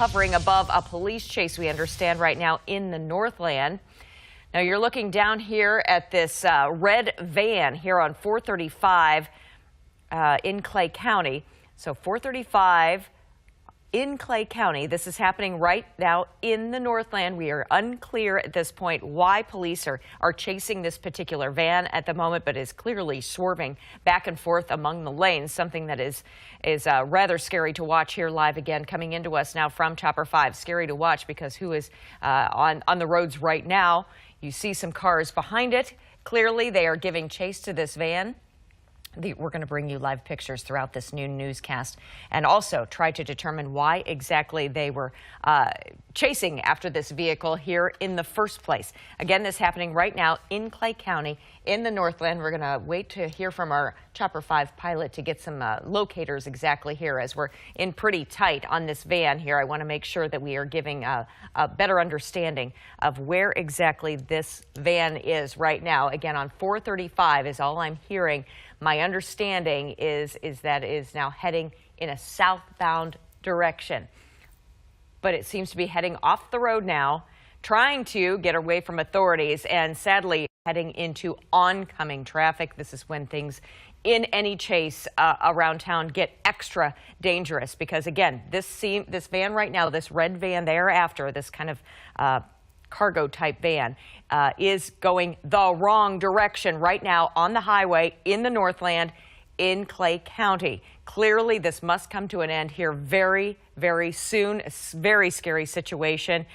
hovering above a police chase, we understand, right now in the Northland. Now you're looking down here at this red van here on 435 in Clay County. So 435 in Clay County. This is happening right now in the Northland. We are unclear at this point why police are chasing this particular van at the moment, but is clearly swerving back and forth among the lanes, something that is rather scary to watch here live again, coming into us now from Chopper 5. Scary to watch because who is on the roads right now? You see some cars behind it. Clearly, they are giving chase to this van. We're going to bring you live pictures throughout this noon newscast and also try to determine why exactly they were chasing after this vehicle here in the first place. Again, this happening right now in Clay County in the Northland. We're going to wait to hear from our Chopper 5 pilot to get some locators exactly here as we're in pretty tight on this van here. I want to make sure that we are giving a better understanding of where exactly this van is right now. Again, on 435 is all I'm hearing. My understanding is that it is now heading in a southbound direction, but it seems to be heading off the road now, trying to get away from authorities and sadly heading into oncoming traffic. This is when things in any chase around town get extra dangerous because, again, this van right now, this red van they are after, this kind of cargo type van is going the wrong direction right now on the highway in the Northland in Clay County. Clearly, this must come to an end here very, very soon. A very scary situation.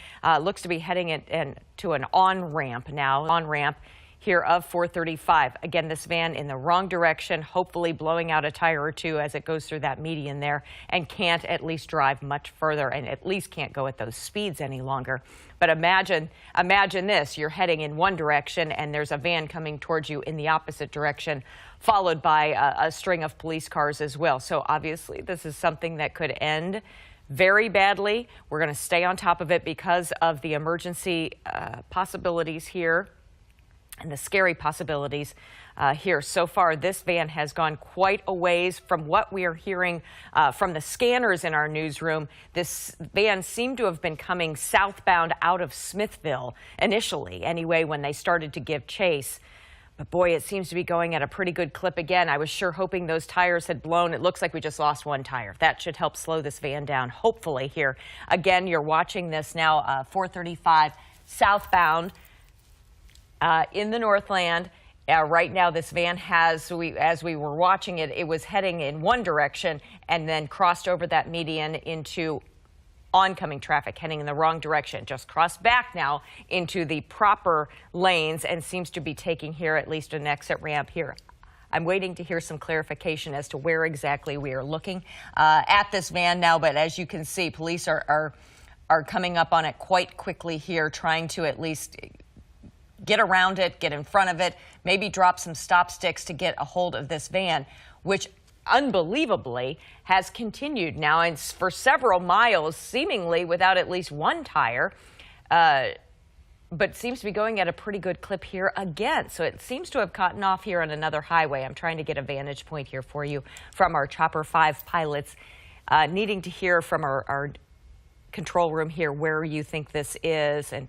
Looks to be heading to an on-ramp now, here of 435. Again, this van in the wrong direction, hopefully blowing out a tire or two as it goes through that median there and can't at least drive much further and at least can't go at those speeds any longer. But imagine this, you're heading in one direction and there's a van coming towards you in the opposite direction, followed by a string of police cars as well. So obviously this is something that could end very badly. We're going to stay on top of it because of the emergency possibilities here and the scary possibilities here. So far, this van has gone quite a ways. From what we are hearing from the scanners in our newsroom, this van seemed to have been coming southbound out of Smithville initially, anyway, when they started to give chase. But boy, it seems to be going at a pretty good clip again. I was sure hoping those tires had blown. It looks like we just lost one tire. That should help slow this van down, hopefully, here. Again, you're watching this now, 435 southbound. In the Northland. Right now, this van has, as we were watching it, it was heading in one direction and then crossed over that median into oncoming traffic, heading in the wrong direction. Just crossed back now into the proper lanes and seems to be taking here at least an exit ramp here. I'm waiting to hear some clarification as to where exactly we are looking at this van now, but as you can see, police are coming up on it quite quickly here, trying to at least get around it, get in front of it, maybe drop some stop sticks to get a hold of this van, which unbelievably has continued now and for several miles, seemingly without at least one tire, but seems to be going at a pretty good clip here again. So it seems to have gotten off here on another highway. I'm trying to get a vantage point here for you from our Chopper 5 pilots, needing to hear from our control room here where you think this is. And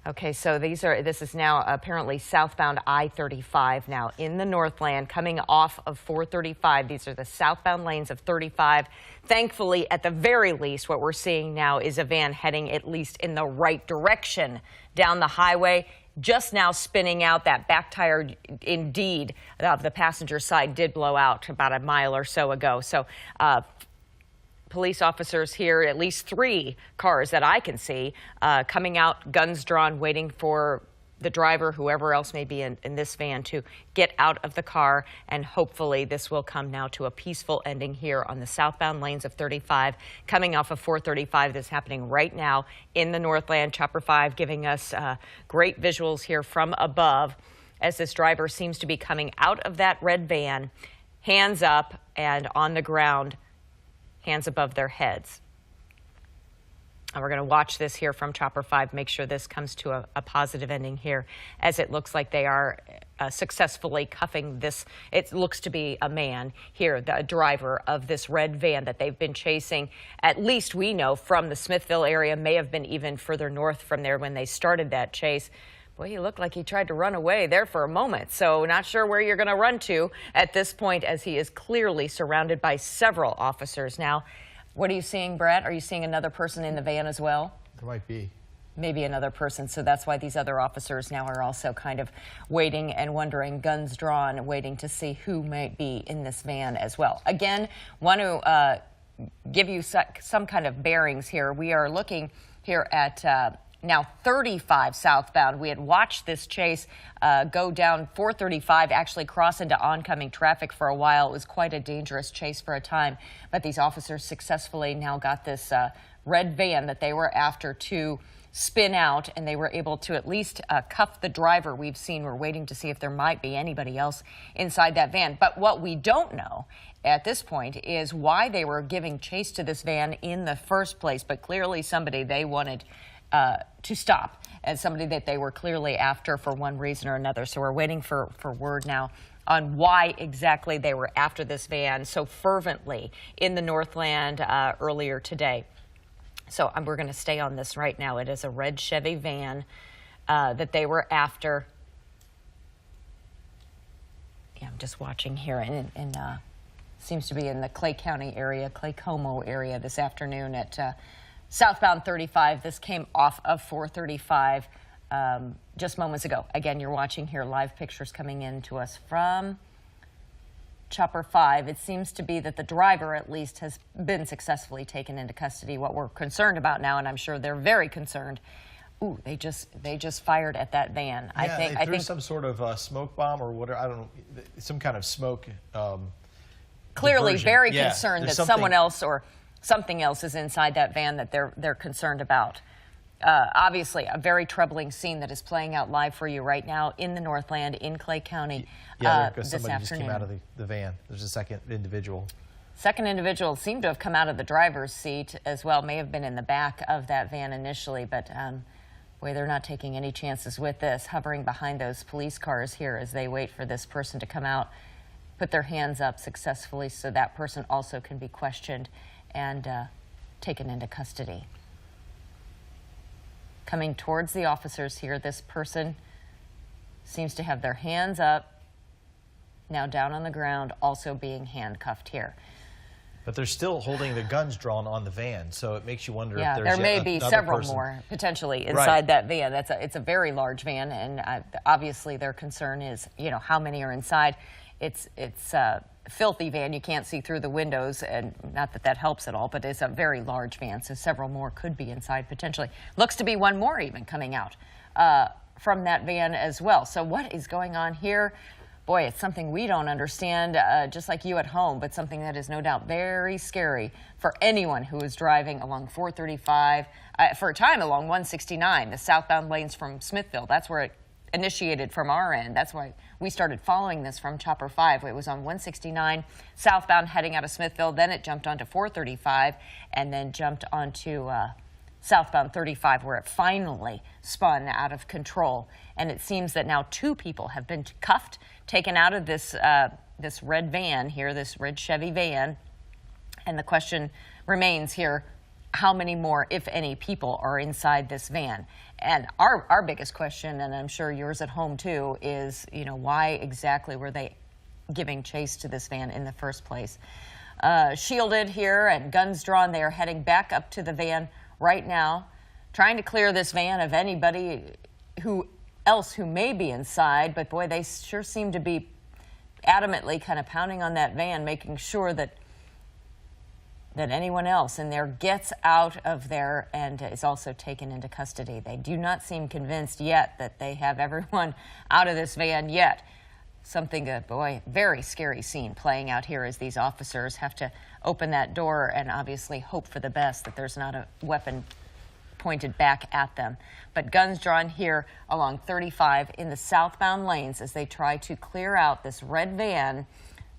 okay, so this is now apparently southbound I-35 now in the Northland coming off of 435. These are the southbound lanes of 35. Thankfully, at the very least, what we're seeing now is a van heading at least in the right direction down the highway. Just now spinning out. That back tire, indeed, of the passenger side did blow out about a mile or so ago. So police officers here, at least 3 cars that I can see, coming out, guns drawn, waiting for the driver, whoever else may be in this van, to get out of the car. And hopefully this will come now to a peaceful ending here on the southbound lanes of 35, coming off of 435. This is happening right now in the Northland. Chopper 5 giving us great visuals here from above as this driver seems to be coming out of that red van, hands up and on the ground, hands above their heads. And we're going to watch this here from Chopper 5, make sure this comes to a positive ending here, as it looks like they are successfully cuffing this. It looks to be a man here, the driver of this red van that they've been chasing. At least we know from the Smithville area, may have been even further north from there when they started that chase. Boy, he looked like he tried to run away there for a moment. So not sure where you're going to run to at this point, as he is clearly surrounded by several officers now. What are you seeing, Brett? Are you seeing another person in the van as well? There might be. Maybe another person. So that's why these other officers now are also kind of waiting and wondering, guns drawn, waiting to see who might be in this van as well. Again, want to give you some kind of bearings here. We are looking here at now 35 southbound. We had watched this chase go down 435, actually cross into oncoming traffic for a while. It was quite a dangerous chase for a time, but these officers successfully now got this red van that they were after to spin out, and they were able to at least cuff the driver. We've seen, we're waiting to see if there might be anybody else inside that van. But what we don't know at this point is why they were giving chase to this van in the first place, but clearly somebody they wanted to stop, and somebody that they were clearly after for one reason or another. So we're waiting for word now on why exactly they were after this van so fervently in the Northland earlier today. So we're going to stay on this right now. It is a red Chevy van that they were after. Yeah, I'm just watching here, and seems to be in the Clay County area, Clay Como area this afternoon at southbound 35. This came off of 435 just moments ago. Again, you're watching here live pictures coming in to us from Chopper 5. It seems to be that the driver, at least, has been successfully taken into custody. What we're concerned about now, and I'm sure they're very concerned, ooh, they just fired at that van. Yeah, I think some sort of smoke bomb or whatever. I don't know, some kind of smoke. Clearly, diversion. very Yeah, concerned that someone else or something else is inside that van that they're concerned about. Obviously, a very troubling scene that is playing out live for you right now in the Northland, in Clay County. Yeah, because this somebody afternoon. just came out of the van. There's a second individual. Second individual seemed to have come out of the driver's seat as well. May have been in the back of that van initially, but boy, they're not taking any chances with this. Hovering behind those police cars here as they wait for this person to come out, put their hands up successfully so that person also can be questioned and taken into custody. Coming towards the officers here, this person seems to have their hands up, now down on the ground, also being handcuffed here. But they're still holding the guns drawn on the van, so it makes you wonder Yeah, if there's there may be several person. more potentially inside that van. It's a very large van, and obviously their concern is, you know, how many are inside. It's a filthy van. You can't see through the windows, and not that that helps at all, but it's a very large van, so several more could be inside potentially. Looks to be one more even coming out from that van as well. So what is going on here? Boy, it's something we don't understand, just like you at home, but something that is no doubt very scary for anyone who is driving along 435, for a time along 169, the southbound lanes from Smithville. That's where it initiated from our end. That's why we started following this from Chopper 5. It was on 169 southbound heading out of Smithville. Then it jumped onto 435 and then jumped onto southbound 35, where it finally spun out of control. And it seems that now 2 people have been cuffed, taken out of this this red van here, this red Chevy van. And the question remains here, how many more, if any, people are inside this van? And our biggest question, and I'm sure yours at home too, is, you know, why exactly were they giving chase to this van in the first place? Shielded here and guns drawn, they are heading back up to the van right now, trying to clear this van of anybody who may be inside. But boy, they sure seem to be adamantly kind of pounding on that van, making sure that anyone else in there gets out of there and is also taken into custody. They do not seem convinced yet that they have everyone out of this van yet. Something, boy, very scary scene playing out here as these officers have to open that door and obviously hope for the best, that there's not a weapon pointed back at them. But guns drawn here along 35 in the southbound lanes as they try to clear out this red van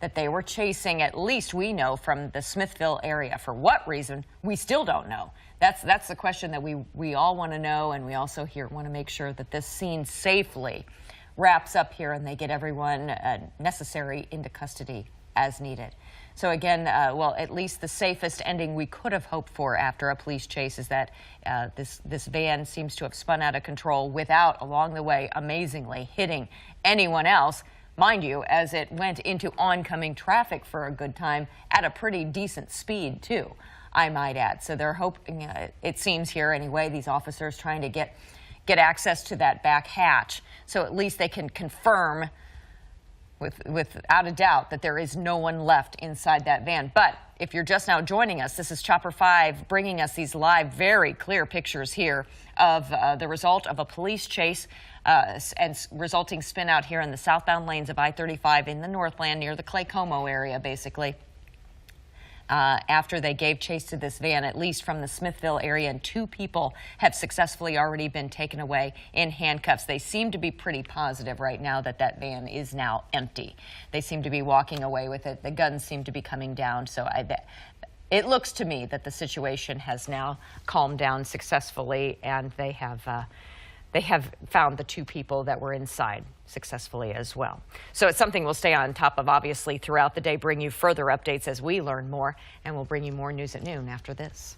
that they were chasing, at least we know, from the Smithville area. For what reason, we still don't know. That's the question that we all want to know, and we also here want to make sure that this scene safely wraps up here and they get everyone necessary into custody as needed. So again, well, at least the safest ending we could have hoped for after a police chase is that this van seems to have spun out of control without, along the way, amazingly hitting anyone else. Mind you, as it went into oncoming traffic for a good time at a pretty decent speed, too, I might add. So they're hoping, it seems here anyway, these officers trying to get access to that back hatch. So at least they can confirm without a doubt that there is no one left inside that van. But if you're just now joining us, this is Chopper 5 bringing us these live, very clear pictures here of the result of a police chase and resulting spin out here in the southbound lanes of I-35 in the Northland near the Clay-Como area, basically. After they gave chase to this van, at least from the Smithville area, and 2 people have successfully already been taken away in handcuffs. They seem to be pretty positive right now that that van is now empty. They seem to be walking away with it. The guns seem to be coming down. So it looks to me that the situation has now calmed down successfully, and they have found the 2 people that were inside successfully as well. So it's something we'll stay on top of, obviously, throughout the day, bring you further updates as we learn more, and we'll bring you more news at noon after this.